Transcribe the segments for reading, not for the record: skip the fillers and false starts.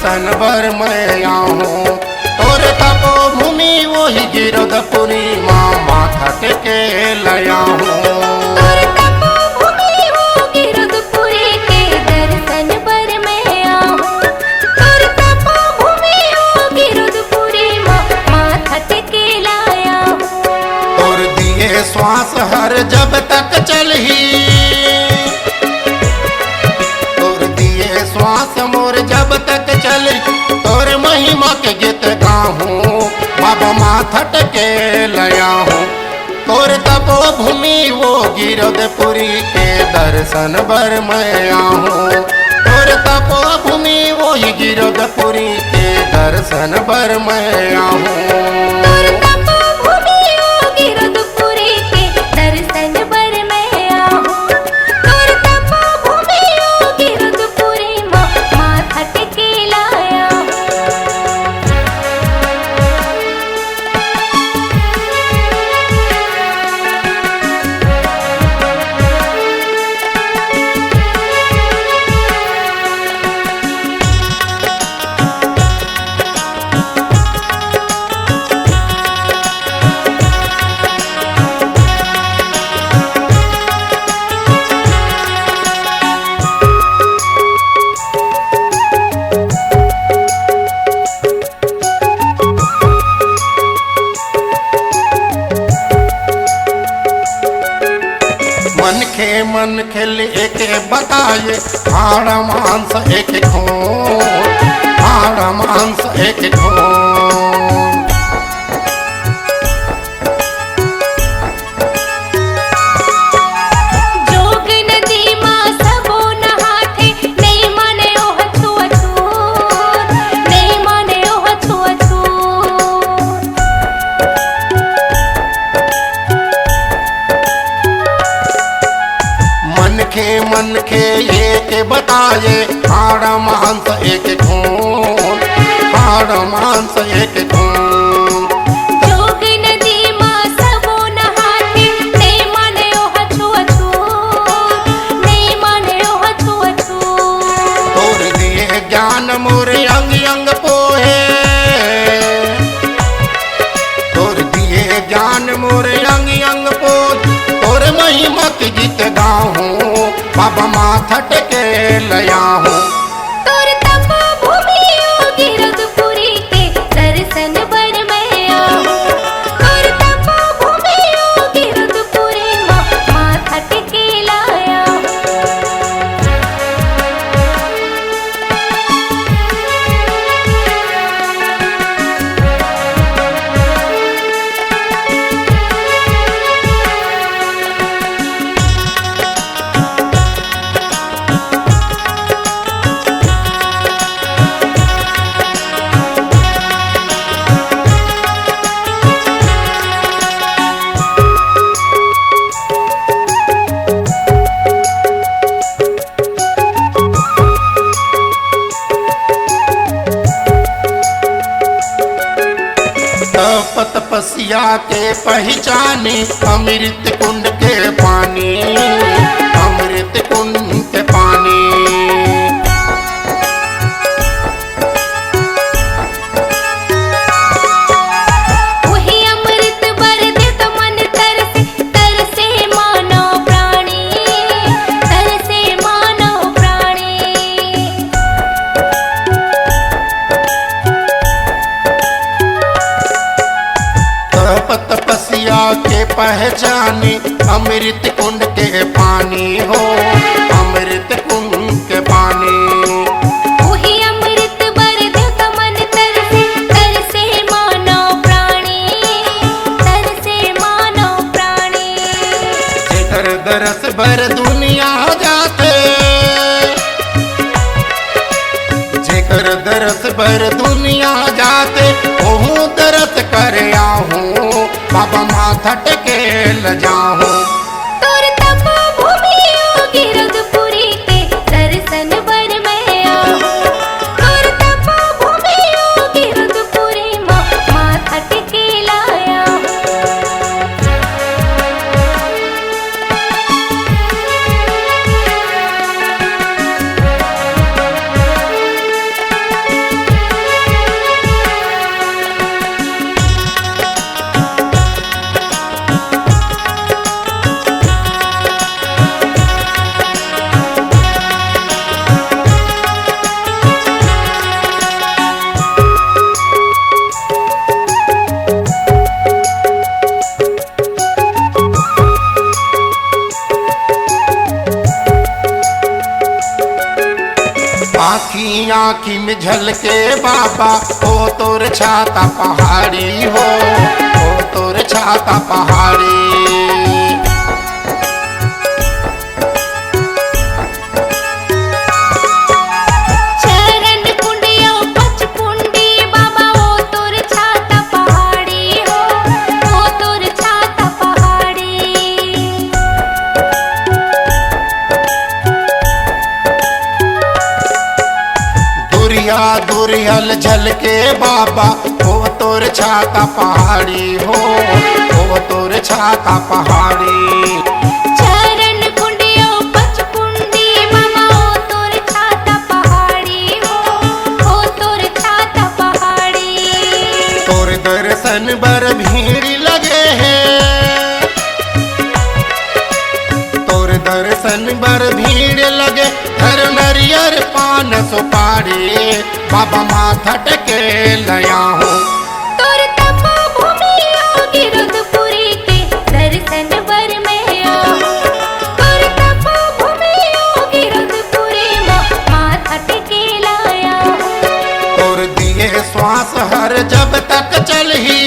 दर्शन बर मैं आऊं। और तपो भूमि वही गिरधपुरी माँ माथा टेके लया हूँ। श्वास हर जब तक चलही तोर दिए श्वास मोर जब तक चलही तोर महिमा के गीत गाहूँ बाबा माथा टेके लया हूँ। तोर तपो भूमि वो गिरधपुरी के दर्शन बर मैं आऊँ। तोर तपो भूमि वो ही गिरधपुरी के दर्शन बर मैं आऊँ। मन खेल एक बताए हाड़ मांस एक खून हाड़ मांस एक खून। जोग नदी मां सबो नहाथे नहीं माने ओह छुअछूत नहीं माने ओह छुअछूत। मन के एक बताए हाड़ मांस एक खून हाड़ मांस एक खून। जोग नदी मां सबो नहाथे नहीं माने ओह छुअछूत नहीं माने ओह छुअछूत। तोर दिए ज्ञान मोर अंग अंग पोहे तोर दिए ज्ञान मोर अंग अंग पोहे तोर महिमा के गीत गाऊं बाबा माथा टेके लया हूँ। तोर तपो भूमि ओ गिरधपुरी के दर्शन बर मैं आऊँ। तोर तपो भूमि ओ गिरधपुरी माथा टेके लाया तपस्या के पहचाने अमृत कुंड के पानी अमृत कुंड के पानी। वही अमृत बर दे तो मन तरसे मानव प्राणी तरसे मानव प्राणी। तपस्या के पहचाने अमृत कुंड के पानी हो अमृत कुंड के पानी। वही अमृत बर दे तो मन तरसे मानव प्राणी तरसे मानव प्राणी। जेकर दरस भर दुनिया जाते जेकर दरस भर दुनिया जाते ओहू दरस कर आऊं बाबा माथा टेके ल जाऊं। तोर तपो भूमि ओ गिरधपुरी के दर्शन बर मैं आऊँ। तोर तपो भूमि ओ गिरधपुरी माथा टेके लाया आँखी आँखी में झलके बाबा ओ तोर छाता पहाड़ी हो, ओ तोर छाता पहाड़ी। चरण कुंडिया पचकुंडी बाबा ओ तोर छाता पहाड़ी हो, ओ तोर छाता पहाड़ी। दुरिया दुरियल झलके बाबा ओ तोर छाता पहाड़ी हो, ओ तोर छाता पहाड़ी। चरण कुंडिया पचकुंडी बाबा ओ तोर छाता पहाड़ी हो, ओ तोर छाता पहाड़ी। तोर दर्शन बर भीड़ लगे हैं, तोर दर्शन बर भीड़ लगे। हर नरियर पान सुपारी बाबा माथा टेके लया हूँ। तोर तपोभूमि गिरधपुरी के दर्शन बर मैं आऊं। तोर तपोभूमि गिरधपुरी माथा टेके लाया हूँ। तोर दिए श्वास हर जब तक चलही,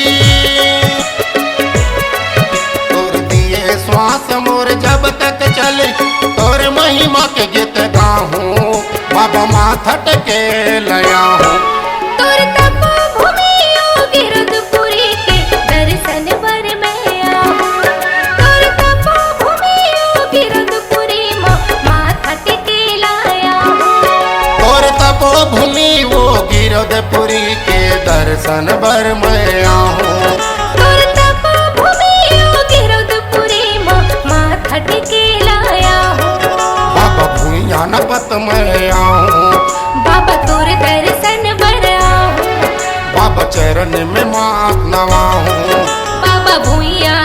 तोर दिए श्वास मोर जब तक चले। तोर महिमा के गीत गाहूँ बाबा माथा टेके लया हूँ। तोर तपोभूमि गिरधपुरी के दर्शन बर मैं आऊं। तोर तपोभूमि गिरधपुरी माथा टेके लाया हूँ। तोर तपोभूमि वो गिरधपुरी के दर्शन बर मैं आऊँ। तोर तपोभूमि गिरधपुरी माथा टेके लाया हूँ। बाबा भूया न पत मैं आऊँ, बाबा तोर दर्शन बर आऊं। बाबा चरण में मात नवाऊँ। बाबा भूया